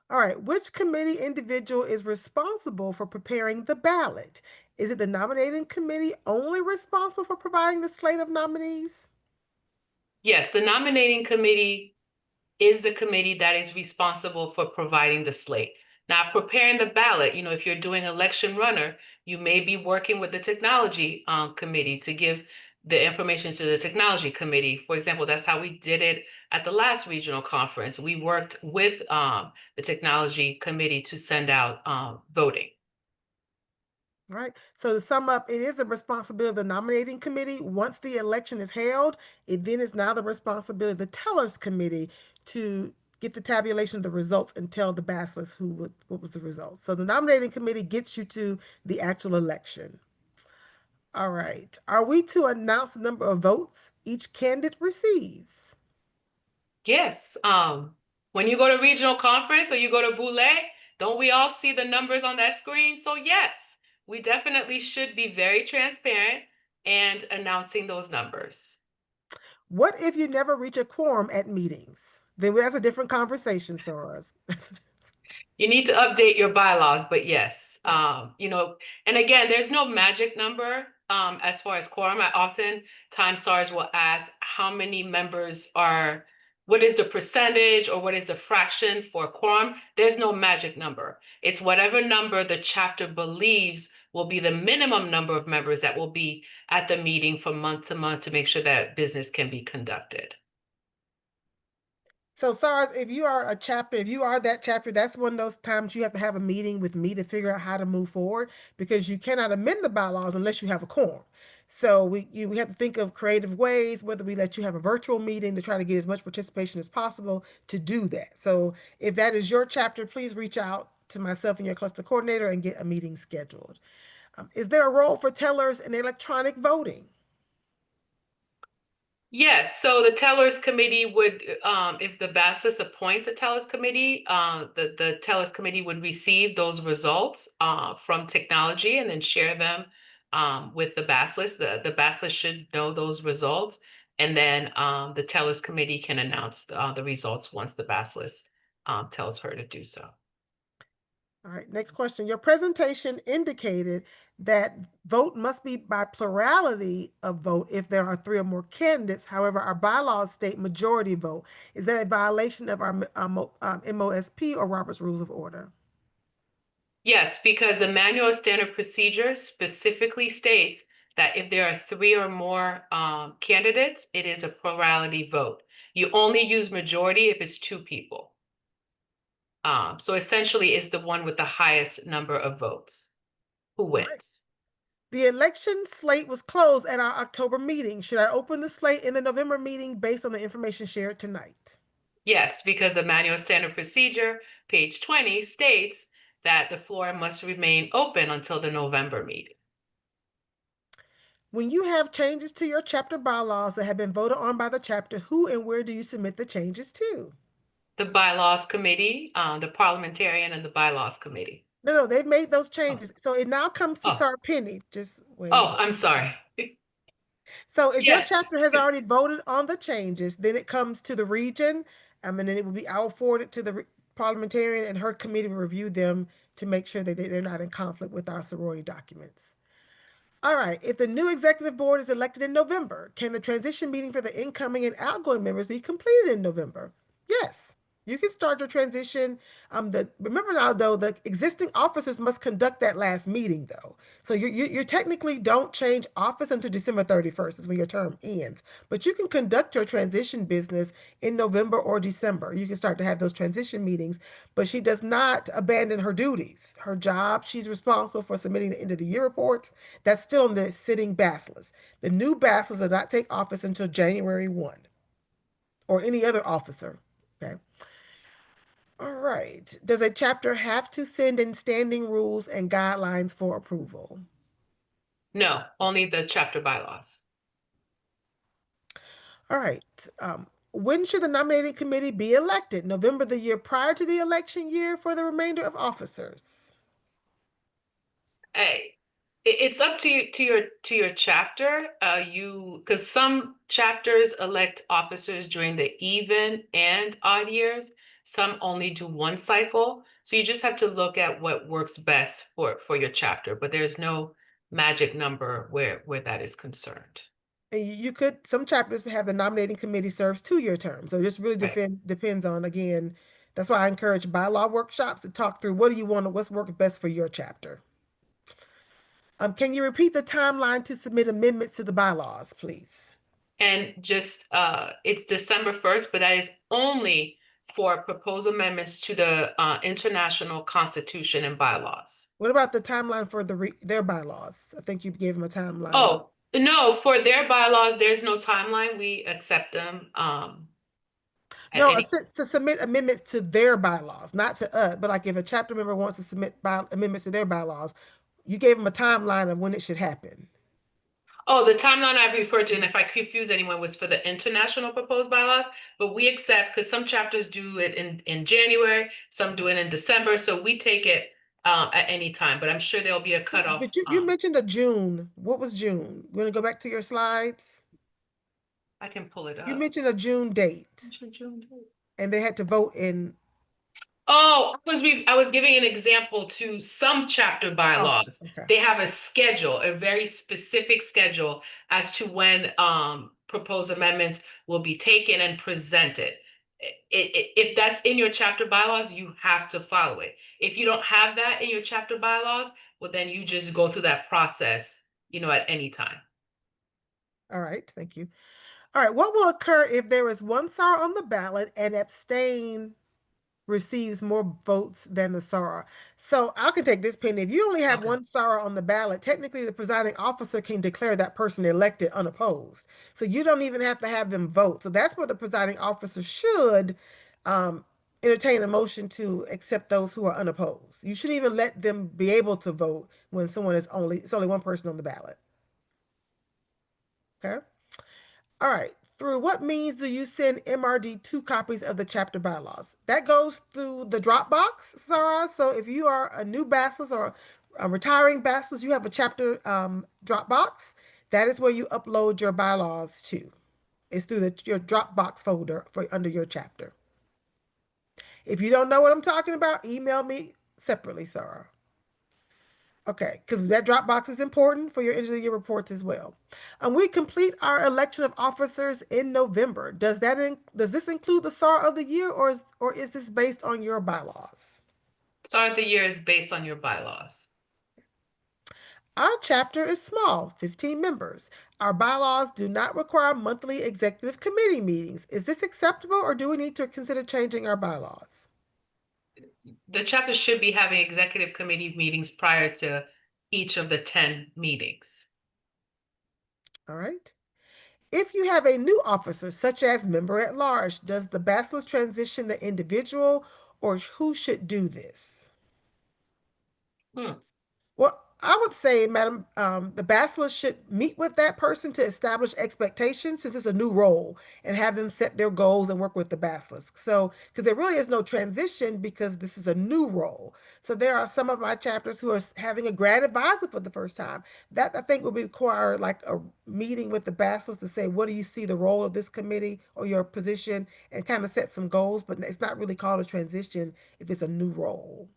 All right, which committee individual is responsible for preparing the ballot? Is it the nominating committee only responsible for providing the slate of nominees? Yes, the nominating committee is the committee that is responsible for providing the slate. Now, preparing the ballot, if you're doing election runner, you may be working with the technology committee to give the information to the technology committee. For example, that's how we did it at the last regional conference. We worked with the technology committee to send out voting. All right. So to sum up, it is the responsibility of the nominating committee. Once the election is held, it then is now the responsibility of the tellers committee to get the tabulation of the results and tell the bachelors what was the result. So the nominating committee gets you to the actual election. All right. Are we to announce the number of votes each candidate receives? Yes. When you go to regional conference or you go to Basilei, don't we all see the numbers on that screen? So yes, we definitely should be very transparent and announcing those numbers. What if you never reach a quorum at meetings? Then that's a different conversation, Soros. You need to update your bylaws, but yes, and again, there's no magic number as far as quorum. I oftentimes SARs will ask how many members are, what is the percentage or what is the fraction for quorum? There's no magic number. It's whatever number the chapter believes will be the minimum number of members that will be at the meeting from month to month to make sure that business can be conducted. So, SARS, if you are a chapter, if you are that chapter, that's one of those times you have to have a meeting with me to figure out how to move forward, because you cannot amend the bylaws unless you have a quorum. So we have to think of creative ways, whether we let you have a virtual meeting to try to get as much participation as possible to do that. So if that is your chapter, please reach out to myself and your cluster coordinator and get a meeting scheduled. Is there a role for tellers in electronic voting? Yes, so the tellers committee would, if the BASIS appoints a tellers committee, the tellers committee would receive those results from technology and then share them with the BASIS. The BASIS should know those results, and then the tellers committee can announce the results once the BASIS tells her to do so. All right, next question. Your presentation indicated that vote must be by plurality of vote if there are 3 or more candidates. However, our bylaws state majority vote. Is that a violation of our MOSP or Robert's Rules of Order? Yes, because the manual of standard procedure specifically states that if there are 3 or more candidates, it is a plurality vote. You only use majority if it's 2 people. So essentially, it's the one with the highest number of votes who wins. Right. The election slate was closed at our October meeting. Should I open the slate in the November meeting based on the information shared tonight? Yes, because the manual of standard procedure, page 20, states that the floor must remain open until the November meeting. When you have changes to your chapter bylaws that have been voted on by the chapter, who and where do you submit the changes to? The bylaws committee, the parliamentarian and the bylaws committee. No, they've made those changes. So it now comes to Oh. SAR Penny. Just wait. Oh, I'm sorry. So if your Yes. chapter has already voted on the changes, then it comes to the region, and then it will be, I'll forward it to the parliamentarian, and her committee will review them to make sure that they're not in conflict with our sorority documents. All right, if the new executive board is elected in November, can the transition meeting for the incoming and outgoing members be completed in November? Yes. You can start your transition. Remember now though, the existing officers must conduct that last meeting though. So you technically don't change office until December 31st is when your term ends. But you can conduct your transition business in November or December. You can start to have those transition meetings, but she does not abandon her duties. Her job, she's responsible for submitting the end of the year reports. That's still on the sitting bachelors. The new bachelors does not take office until January 1 or any other officer. Okay. All right. Does a chapter have to send in standing rules and guidelines for approval? No, only the chapter bylaws. All right. When should the nominating committee be elected? November, the year prior to the election year, for the remainder of officers? Hey, it's up to you, to your chapter. Because some chapters elect officers during the even and odd years. Some only do one cycle. So you just have to look at what works best for your chapter. But there's no magic number where that is concerned. And you could, some chapters have the nominating committee serves 2-year terms. So it just really Right. depends on, again, that's why I encourage bylaw workshops to talk through what do you want, what's working best for your chapter. Can you repeat the timeline to submit amendments to the bylaws, please? And just it's December 1st, but that is only for proposed amendments to the international constitution and bylaws. What about the timeline for their bylaws? I think you gave them a timeline. Oh, no, for their bylaws, there's no timeline. We accept them. No, to submit amendments to their bylaws, not to us, but like if a chapter member wants to submit amendments to their bylaws, you gave them a timeline of when it should happen. Oh, the timeline I referred to, and if I confuse anyone, was for the international proposed bylaws, but we accept, because some chapters do it in January, some do it in December, so we take it at any time, but I'm sure there'll be a cutoff. But you mentioned a June. What was June? You want to go back to your slides? I can pull it up. You mentioned a June date, and they had to vote in. Oh, I was giving an example to some chapter bylaws. Okay. They have a schedule, a very specific schedule as to when proposed amendments will be taken and presented. If that's in your chapter bylaws, you have to follow it. If you don't have that in your chapter bylaws, well, then you just go through that process, at any time. All right, thank you. All right, what will occur if there is one SAR on the ballot and abstain receives more votes than the SAR? So I can take this, Penny. If you only have Okay. one SAR on the ballot, technically the presiding officer can declare that person elected unopposed. So you don't even have to have them vote. So that's where the presiding officer should entertain a motion to accept those who are unopposed. You shouldn't even let them be able to vote when it's only one person on the ballot. Okay. All right. Through what means do you send MRD 2 copies of the chapter bylaws? That goes through the Dropbox, Sarah. So if you are a new bachelor's or a retiring bachelor's, you have a chapter Dropbox. That is where you upload your bylaws to. It's through your Dropbox folder under your chapter. If you don't know what I'm talking about, email me separately, Sarah. Okay, because that Dropbox is important for your end of the year reports as well. And we complete our election of officers in November. Does this include the SAR of the year, or is this based on your bylaws? SAR of the year is based on your bylaws. Our chapter is small, 15 members. Our bylaws do not require monthly executive committee meetings. Is this acceptable, or do we need to consider changing our bylaws? The chapter should be having executive committee meetings prior to each of the 10 meetings. All right. If you have a new officer, such as member at large, does the bachelor's transition the individual, or who should do this? Well, I would say, Madam, the bachelor should meet with that person to establish expectations since it's a new role and have them set their goals and work with the bachelors. So, because there really is no transition because this is a new role. So, there are some of my chapters who are having a grad advisor for the first time. That I think will require like a meeting with the bachelors to say, what do you see the role of this committee or your position and kind of set some goals, but it's not really called a transition if it's a new role.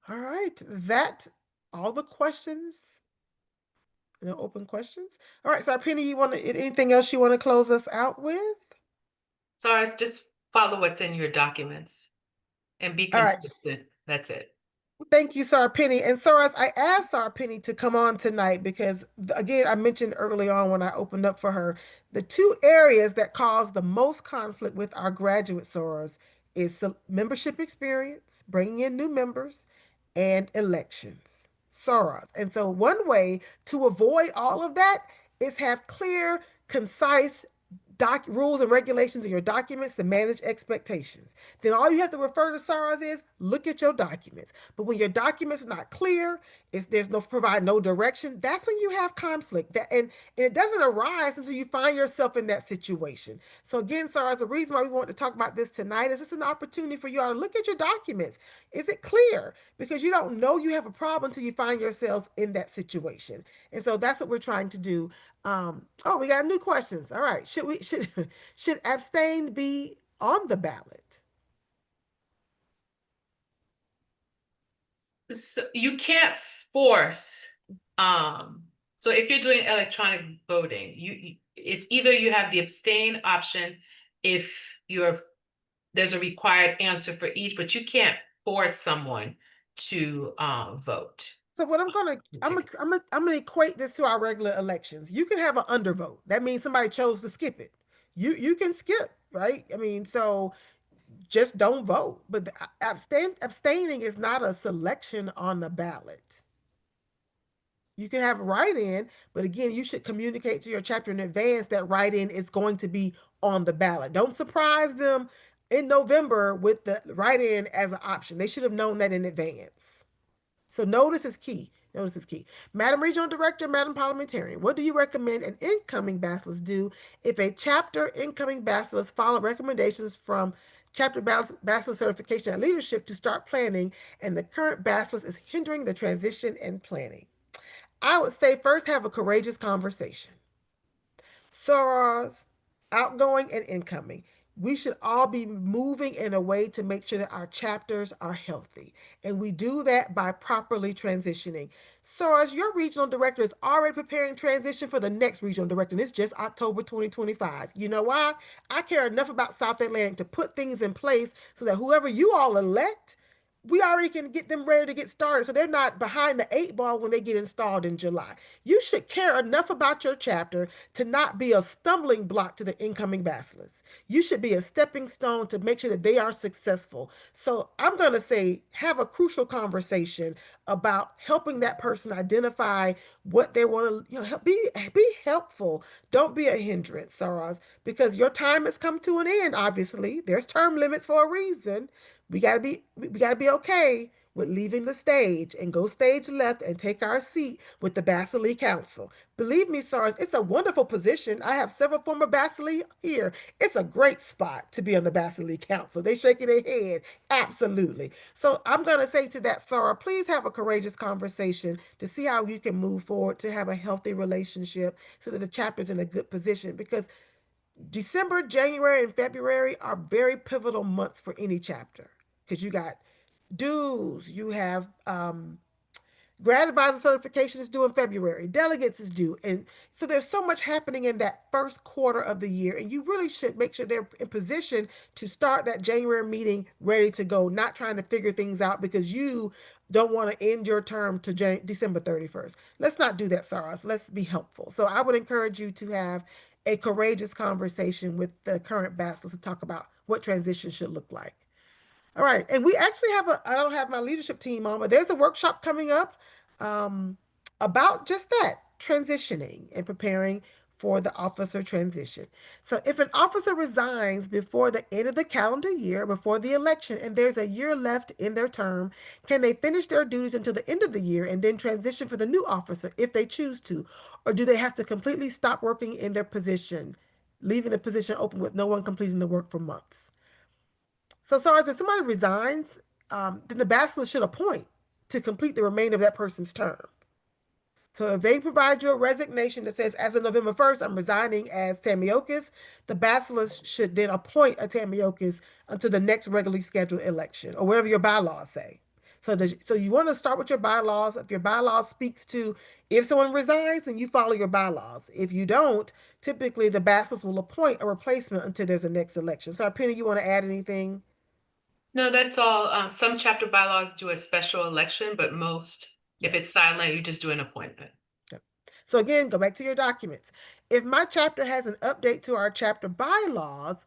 All right, that all the questions, no open questions. All right, so Penny, you want to anything else you want to close us out with? Sorry, just follow what's in your documents and be All right. consistent. That's it. Thank you, Sarah Penny. And Soros, I asked Sarah Penny to come on tonight because, again, I mentioned early on when I opened up for her, the two areas that cause the most conflict with our graduate Soros is membership experience, bringing in new members, and elections. Soros. And so one way to avoid all of that is have clear, concise rules and regulations in your documents to manage expectations. Then all you have to refer to SARS is look at your documents. But when your documents are not clear, there's no provide no direction, that's when you have conflict. And it doesn't arise until you find yourself in that situation. So again, SARS, the reason why we want to talk about this tonight is it's an opportunity for you all to look at your documents. Is it clear? Because you don't know you have a problem until you find yourselves in that situation. And so that's what we're trying to do. Oh, we got new questions. All right. Should abstain be on the ballot? So you can't force, so if you're doing electronic voting, it's either you have the abstain option if there's a required answer for each, but you can't force someone to vote. So what I'm gonna equate this to our regular elections. You can have an undervote. That means somebody chose to skip it. You can skip, right? I mean, so just don't vote. But abstaining is not a selection on the ballot. You can have write-in, but again, you should communicate to your chapter in advance that write-in is going to be on the ballot. Don't surprise them in November with the write-in as an option. They should have known that in advance. So notice is key. Notice is key. Madam Regional Director, Madam Parliamentarian, what do you recommend an incoming bachelor's do if a chapter incoming bachelor's follow recommendations from chapter bachelor certification and leadership to start planning and the current bachelor's is hindering the transition and planning? I would say first have a courageous conversation. Sorors, outgoing and incoming. We should all be moving in a way to make sure that our chapters are healthy. And we do that by properly transitioning. So, as your regional director is already preparing transition for the next regional director, and it's just October 2025. You know why? I care enough about South Atlantic to put things in place so that whoever you all elect, we already can get them ready to get started so they're not behind the eight ball when they get installed in July. You should care enough about your chapter to not be a stumbling block to the incoming bachelors. You should be a stepping stone to make sure that they are successful. So I'm going to say have a crucial conversation about helping that person identify what they want to, be helpful. Don't be a hindrance, Saras, because your time has come to an end. Obviously, there's term limits for a reason. We gotta be okay with leaving the stage and go stage left and take our seat with the Basilei Council. Believe me, SARS, it's a wonderful position. I have several former Basilei here. It's a great spot to be on the Basilei Council. They shaking their head. Absolutely. So I'm gonna say to that, Sarah, please have a courageous conversation to see how you can move forward to have a healthy relationship so that the chapter's in a good position because December, January, and February are very pivotal months for any chapter because you got dues, you have grad advisor certification is due in February, delegates is due. And so there's so much happening in that first quarter of the year. And you really should make sure they're in position to start that January meeting ready to go, not trying to figure things out because you don't want to end your term to December 31st. Let's not do that, Saras. Let's be helpful. So I would encourage you to have a courageous conversation with the current bachelors to talk about what transition should look like. All right. And we actually I don't have my leadership team on, but there's a workshop coming up about just that transitioning and preparing for the officer transition. So if an officer resigns before the end of the calendar year, before the election, and there's a year left in their term, can they finish their duties until the end of the year and then transition for the new officer if they choose to? Or do they have to completely stop working in their position, leaving the position open with no one completing the work for months? So, as if somebody resigns, then the bachelor should appoint to complete the remainder of that person's term. So if they provide you a resignation that says, as of November 1st, I'm resigning as Tamiokas, the bachelors should then appoint a Tamiokas until the next regularly scheduled election or whatever your bylaws say. So you want to start with your bylaws. If your bylaws speaks to if someone resigns, then you follow your bylaws. If you don't, typically the bachelors will appoint a replacement until there's a next election. So Penny, you want to add anything? No, that's all. Some chapter bylaws do a special election, but most, if it's silent, you just do an appointment. Yep. So again, go back to your documents. If my chapter has an update to our chapter bylaws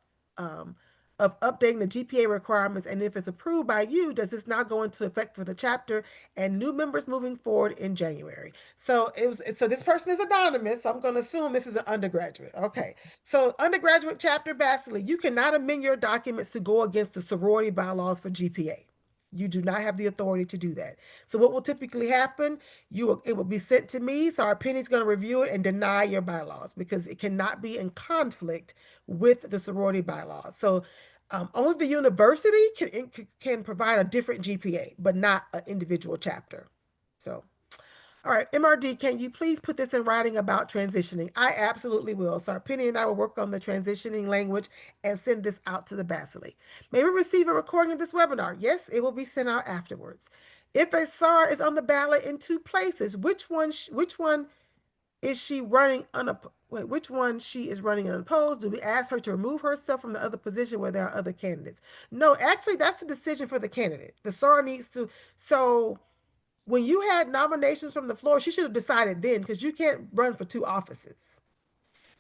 of updating the GPA requirements, and if it's approved by you, does this now go into effect for the chapter and new members moving forward in January? So so this person is anonymous. So I'm going to assume this is an undergraduate. Okay. So undergraduate chapter Basilei, you cannot amend your documents to go against the sorority bylaws for GPA. You do not have the authority to do that. So what will typically happen? It will be sent to me. So our Penny's going to review it and deny your bylaws because it cannot be in conflict with the sorority bylaws. So only the university can provide a different GPA, but not an individual chapter. So. All right, MRD, can you please put this in writing about transitioning? I absolutely will. So Penny and I will work on the transitioning language and send this out to the Basilei. May we receive a recording of this webinar? Yes, it will be sent out afterwards. If a SAR is on the ballot in two places, which one is she running which one she is running unopposed? Do we ask her to remove herself from the other position where there are other candidates? No, actually, that's the decision for the candidate. The SAR needs to, so when you had nominations from the floor, she should have decided then because you can't run for two offices.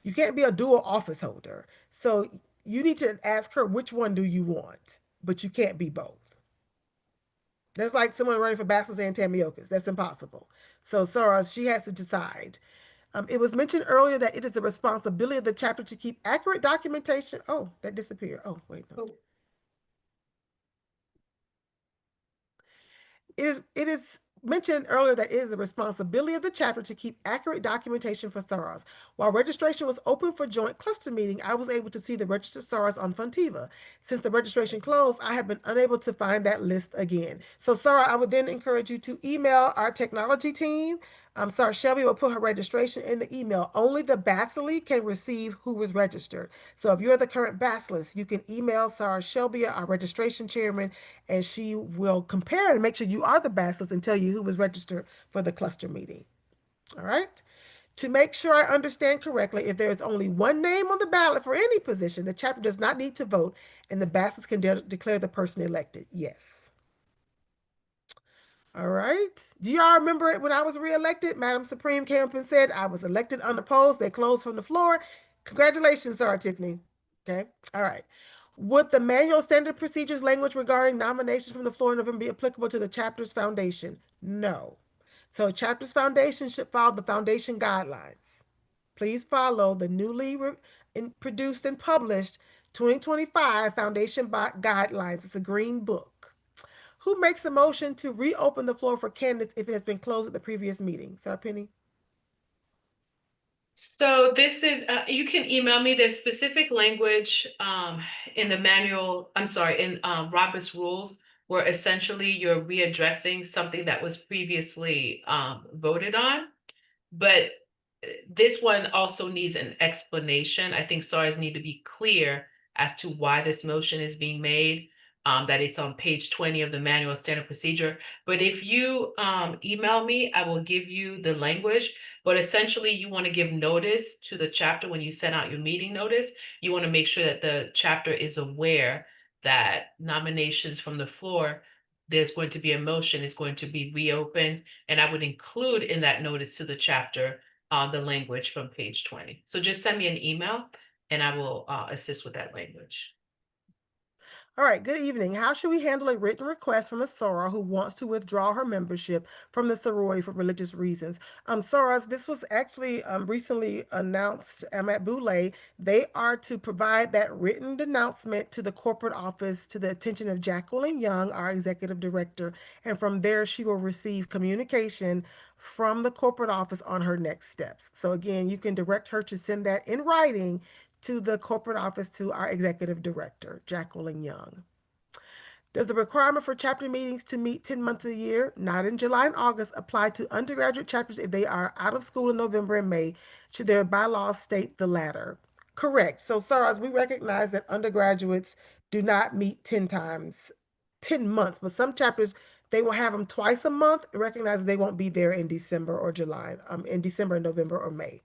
You can't be a dual office holder. So you need to ask her which one do you want, but you can't be both. That's like someone running for Basilei and Tamiokas. That's impossible. So Sarah, she has to decide. It was mentioned earlier that it is the responsibility of the chapter to keep accurate documentation. Oh, that disappeared. Oh, wait, no. Oh. It is mentioned earlier that it is the responsibility of the chapter to keep accurate documentation for SARs. While registration was open for joint cluster meeting, I was able to see the registered SARs on Funtiva. Since the registration closed, I have been unable to find that list again. So Sarah, I would then encourage you to email our technology team. Sarah Shelby will put her registration in the email. Only the Basilei can receive who was registered. So if you're the current Basilist, you can email Sarah Shelby, our registration chairman, and she will compare and make sure you are the Basilist and tell you who was registered for the cluster meeting. All right. To make sure I understand correctly, if there is only one name on the ballot for any position, the chapter does not need to vote, and the Basilist can declare the person elected. Yes. All right. Do y'all remember it when I was reelected? Madam Supreme came up and said I was elected unopposed. They closed from the floor. Congratulations, Sarah Tiffany. Okay. All right. Would the manual standard procedures language regarding nominations from the floor in November be applicable to the chapter's foundation? No. So chapter's foundation should follow the foundation guidelines. Please follow the newly produced and published 2025 foundation guidelines. It's a green book. Who makes the motion to reopen the floor for candidates if it has been closed at the previous meeting? Sarah Penny? So this is, you can email me. There's specific language in the manual, I'm sorry, in Robert's rules, where essentially you're readdressing something that was previously voted on. But this one also needs an explanation. I think SARs need to be clear as to why this motion is being made, that it's on page 20 of the manual standard procedure. But if you email me, I will give you the language. But essentially, you want to give notice to the chapter when you send out your meeting notice. You want to make sure that the chapter is aware that nominations from the floor, there's going to be a motion, is going to be reopened. And I would include in that notice to the chapter the language from page 20. So just send me an email and I will assist with that language. All right, good evening. How should we handle a written request from a soror who wants to withdraw her membership from the sorority for religious reasons? Sorors, this was actually recently announced at Basilei. They are to provide that written announcement to the corporate office to the attention of Jacqueline Young, our executive director, and from there she will receive communication from the corporate office on her next steps. So again, you can direct her to send that in writing to the corporate office to our executive director, Jacqueline Young. Does the requirement for chapter meetings to meet 10 months a year, not in July and August, apply to undergraduate chapters if they are out of school in November and May? Should their bylaws state the latter? Correct. So, Saras, we recognize that undergraduates do not meet 10 months, but some chapters they will have them twice a month. Recognize that they won't be there in December or July, in December, November, or May.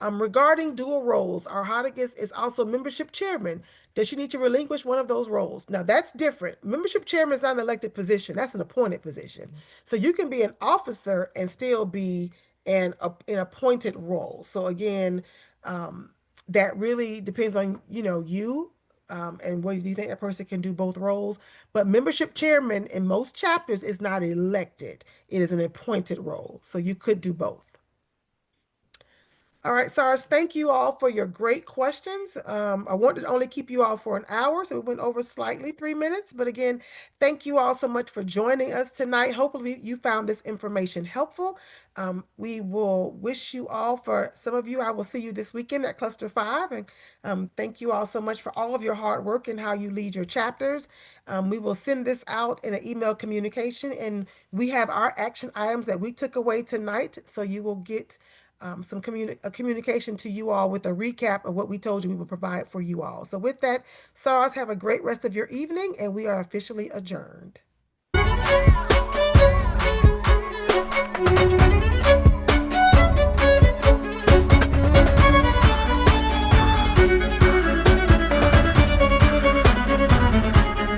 Regarding dual roles, our Hardigas is also membership chairman. Does she need to relinquish one of those roles? Now that's different. Membership chairman is not an elected position. That's an appointed position. So you can be an officer and still be an appointed role. So again, that really depends on, you and whether you think that person can do both roles. But membership chairman in most chapters is not elected. It is an appointed role. So you could do both. All right, Cyrus, thank you all for your great questions. I wanted to only keep you all for an hour, so we went over slightly 3 minutes. But again, thank you all so much for joining us tonight. Hopefully you found this information helpful. We will wish you all, for some of you, I will see you this weekend at Cluster 5. And thank you all so much for all of your hard work and how you lead your chapters. We will send this out in an email communication, and we have our action items that we took away tonight, so you will get a communication to you all with a recap of what we told you we would provide for you all. So with that, SARS, have a great rest of your evening, and we are officially adjourned.